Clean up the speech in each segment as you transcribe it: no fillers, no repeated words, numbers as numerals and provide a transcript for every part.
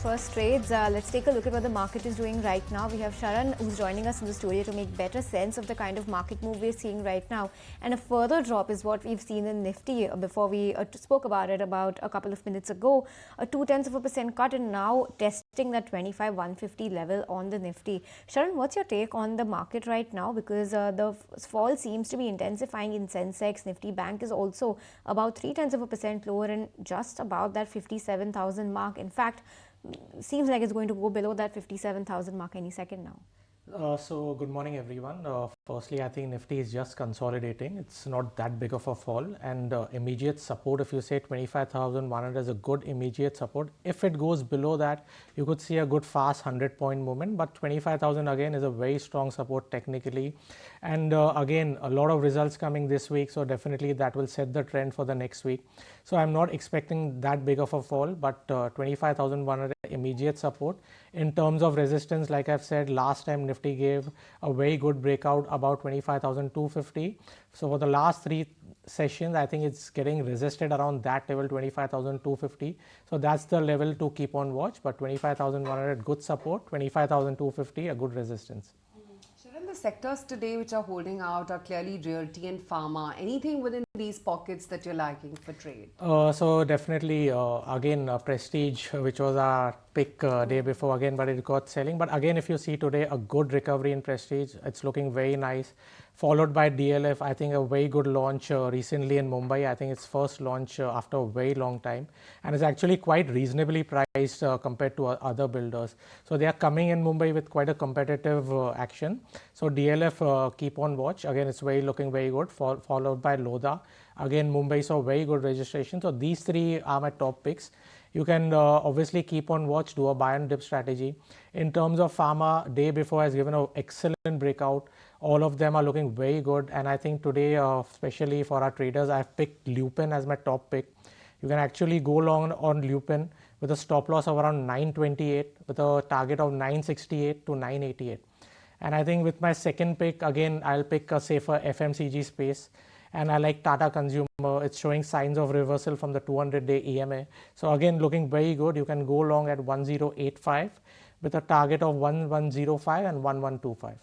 first trades. Let's take a look at what the market is doing right now. We have Sharan who's joining us in the studio to make better sense of the kind of market move we're seeing right now. And a further drop is what we've seen in Nifty before we spoke about it about a couple of minutes ago. A 0.2% cut and now testing that 25,150 level on the Nifty. Sharan, what's your take on the market right now? Because the fall seems to be intensifying in Sensex. Nifty Bank is also about 0.3% lower and just about that 57,000 mark. In fact, seems like it's going to go below that 57,000 mark any second now. So good morning everyone. Firstly, I think Nifty is just consolidating. It's not that big of a fall, and immediate support, if you say 25,100 is a good immediate support. If it goes below that, you could see a good fast 100-point movement, but 25,000 again is a very strong support technically. And again, a lot of results coming this week, so definitely that will set the trend for the next week. So I'm not expecting that big of a fall, but 25,100 immediate support. In terms of resistance, like I've said, last time Nifty gave a very good breakout about 25,250. So for the last three sessions, I think it's getting resisted around that level, 25,250. So that's the level to keep on watch. But 25,100 good support, 25,250 a good resistance. The sectors today which are holding out are clearly Realty and Pharma. Anything within these pockets that you're liking for trade? So definitely again Prestige, which was our pick day before again, but it got selling. But again, if you see today a good recovery in Prestige, it's looking very nice. Followed by DLF, I think a very good launch recently in Mumbai. I think it's first launch after a very long time, and it's actually quite reasonably priced compared to other builders. So they are coming in Mumbai with quite a competitive action. So DLF, keep on watch. Again, it's looking very good. Followed by Lodha. Again, Mumbai saw very good registration. So these three are my top picks. You can obviously keep on watch, do a buy and dip strategy. In terms of Pharma, day before has given an excellent breakout. All of them are looking very good, and I think today, especially for our traders, I've picked Lupin as my top pick. You can actually go long on Lupin with a stop loss of around 928 with a target of 968 to 988. And I think with my second pick, again, I'll pick a safer FMCG space. And I like Tata Consumer. It's showing signs of reversal from the 200-day EMA. So again, looking very good. You can go long at 1085 with a target of 1105 and 1125.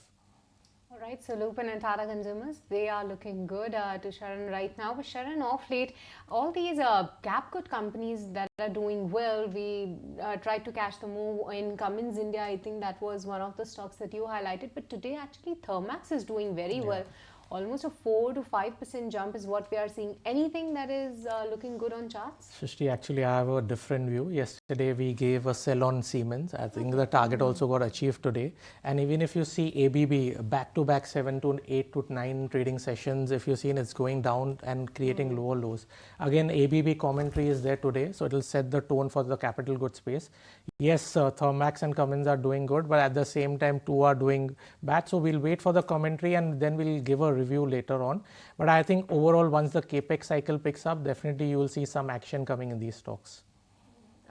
All right, so Lupin and Tata Consumers, they are looking good to Sharan right now. But Sharan, off late, all these gap good companies that are doing well, we tried to catch the move in Cummins India. I think that was one of the stocks that you highlighted. But today, actually, Thermax is doing very well. Almost a 4 to 5% jump is what we are seeing. Anything that is looking good on charts? Shrishti, actually, I have a different view. Yesterday, we gave a sell on Siemens. I think the target also got achieved today. And even if you see ABB back-to-back 7 to 8 to 9 trading sessions, if you've seen it's going down and creating lower lows. Again, ABB commentary is there today, so it will set the tone for the capital goods space. Yes, Thermax and Cummins are doing good, but at the same time, two are doing bad. So we'll wait for the commentary and then we'll give a review later on. But I think overall, once the capex cycle picks up, definitely you will see some action coming in these stocks.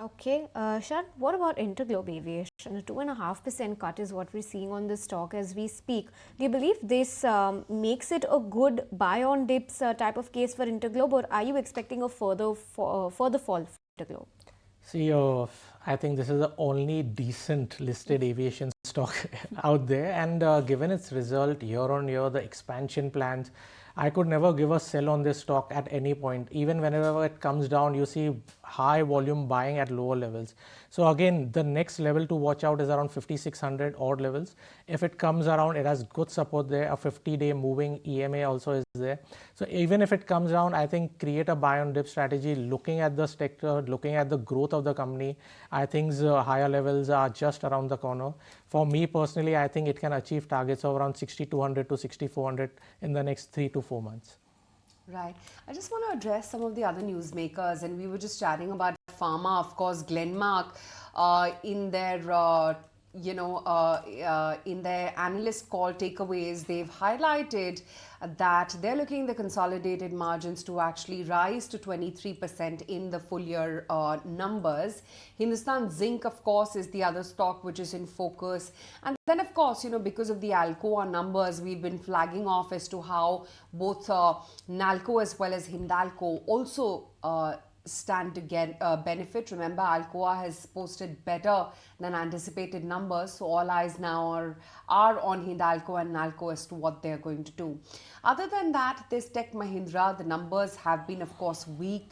Okay, Sharan, what about Interglobe Aviation? A 2.5% cut is what we're seeing on this stock as we speak. Do you believe this makes it a good buy on dips type of case for Interglobe, or are you expecting a further fall for Interglobe? See, I think this is the only decent listed aviation stock out there, and given its result year on year, the expansion plans, I could never give a sell on this stock at any point. Even whenever it comes down, you see high volume buying at lower levels. So again, the next level to watch out is around 5,600 odd levels. If it comes around, it has good support there. A 50-day moving EMA also is there. So even if it comes down, I think create a buy on dip strategy, looking at the sector, looking at the growth of the company. I think higher levels are just around the corner. For me personally, I think it can achieve targets of around 6,200 to 6,400 in the next 3 to 4 months. Right. I just want to address some of the other newsmakers, and we were just chatting about Pharma. Of course, Glenmark in their in their analyst call takeaways, they've highlighted that they're looking the consolidated margins to actually rise to 23% in the full year numbers. Hindustan Zinc, of course, is the other stock which is in focus. And then, of course, because of the Alcoa numbers, we've been flagging off as to how both Nalco as well as Hindalco also stand to get benefit. Remember, Alcoa has posted better than anticipated numbers, so all eyes now are on Hindalco and Nalco as to what they're going to do. Other than that, this Tech Mahindra, the numbers have been, of course, weak.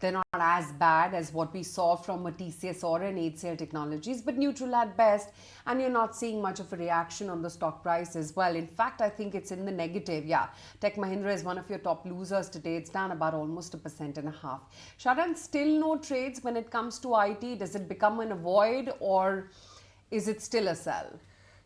They're not as bad as what we saw from a TCS or an HCL Technologies, but neutral at best, and you're not seeing much of a reaction on the stock price as well. In fact, I think it's in the negative. Yeah, Tech Mahindra is one of your top losers today. It's down about almost 1.5%. Sharan, still no trades when it comes to IT. Does it become an avoid, or is it still a sell?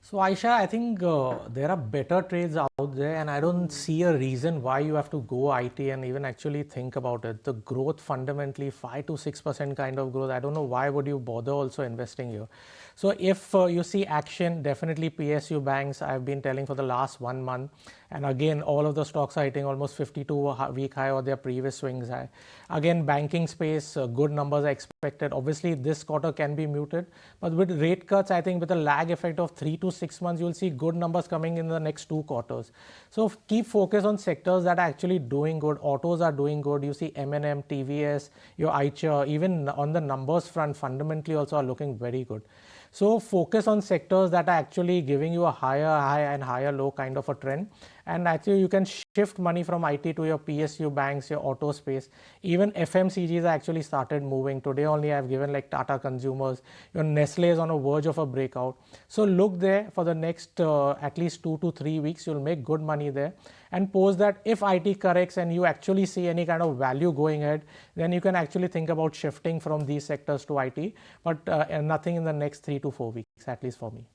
So Aisha, I think there are better trades out there, and I don't see a reason why you have to go IT and even actually think about it. The growth fundamentally 5 to 6% kind of growth. I don't know why would you bother also investing here. So if you see action, definitely PSU banks, I've been telling for the last 1 month. And again, all of the stocks are hitting almost 52-week high or their previous swings high. Again, banking space, good numbers are expected. Obviously, this quarter can be muted, but with rate cuts, I think with a lag effect of 3 to 6 months, you'll see good numbers coming in the next 2 quarters. So keep focus on sectors that are actually doing good. Autos are doing good. You see M&M, TVS, your Eicher, even on the numbers front, fundamentally also are looking very good. So focus on sectors that are actually giving you a higher high and higher low kind of a trend. And actually you can shift money from IT to your PSU banks, your auto space. Even FMCGs actually started moving. Today only I've given like Tata Consumers. Your Nestle is on a verge of a breakout. So look there for the next at least 2 to 3 weeks. You'll make good money there. And post that if IT corrects and you actually see any kind of value going ahead, then you can actually think about shifting from these sectors to IT. But nothing in the next 3 to 4 weeks, at least for me.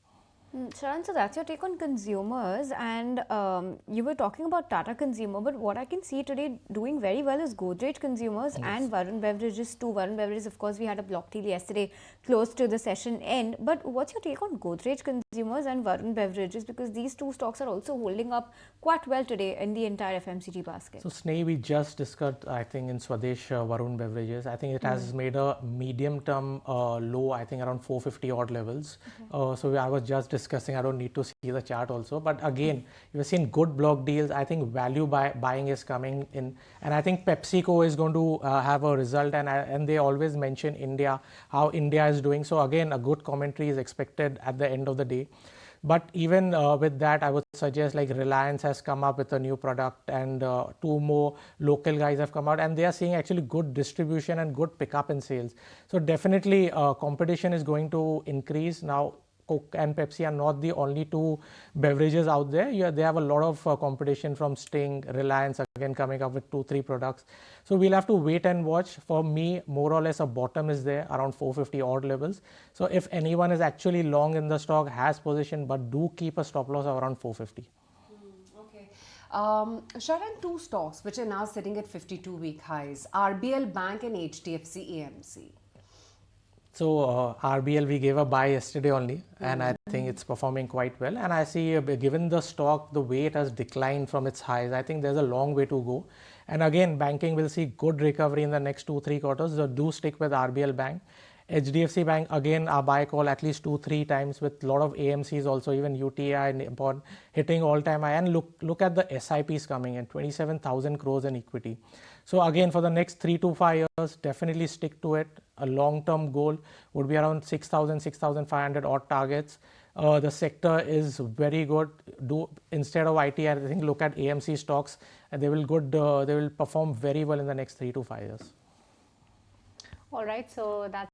Sharan, so that's your take on consumers, and you were talking about Tata Consumer, but what I can see today doing very well is Godrej Consumers and Varun Beverages too. Varun Beverages, of course, we had a block deal yesterday close to the session end, but what's your take on Godrej Consumers and Varun Beverages, because these two stocks are also holding up quite well today in the entire FMCG basket? So Sneh, we just discussed, I think in Swadesh, Varun Beverages. I think it has made a medium term low, I think around 450 odd levels. So I was just discussing, I don't need to see the chart also, but again, you've seen good block deals. I think value buying is coming in, and I think PepsiCo is going to have a result, and they always mention India, how India is doing. So again, a good commentary is expected at the end of the day. But even with that, I would suggest like Reliance has come up with a new product, and 2 more local guys have come out, and they are seeing actually good distribution and good pickup in sales. So definitely competition is going to increase. Now Coke and Pepsi are not the only 2 beverages out there. They have a lot of competition from Sting, Reliance again coming up with 2-3 products. So we'll have to wait and watch. For me, more or less a bottom is there around 450 odd levels. So if anyone is actually long in the stock, has position, but do keep a stop loss of around 450. Okay. Sharan, 2 stocks which are now sitting at 52-week highs, RBL Bank and HDFC AMC. So RBL we gave a buy yesterday only, and I think it's performing quite well. And I see given the stock, the way it has declined from its highs, I think there's a long way to go. And again, banking will see good recovery in the next 2-3 quarters. So do stick with RBL Bank. HDFC Bank, again, our buy call at least 2-3 times with a lot of AMCs also, even UTI and Nippon hitting all-time high. And look at the SIPs coming in, 27,000 crores in equity. So again, for the next 3 to 5 years, definitely stick to it. A long-term goal would be around 6,000, 6,500 odd targets. The sector is very good. Instead of IT, I think look at AMC stocks, and they will perform very well in the next 3 to 5 years. All right, so that's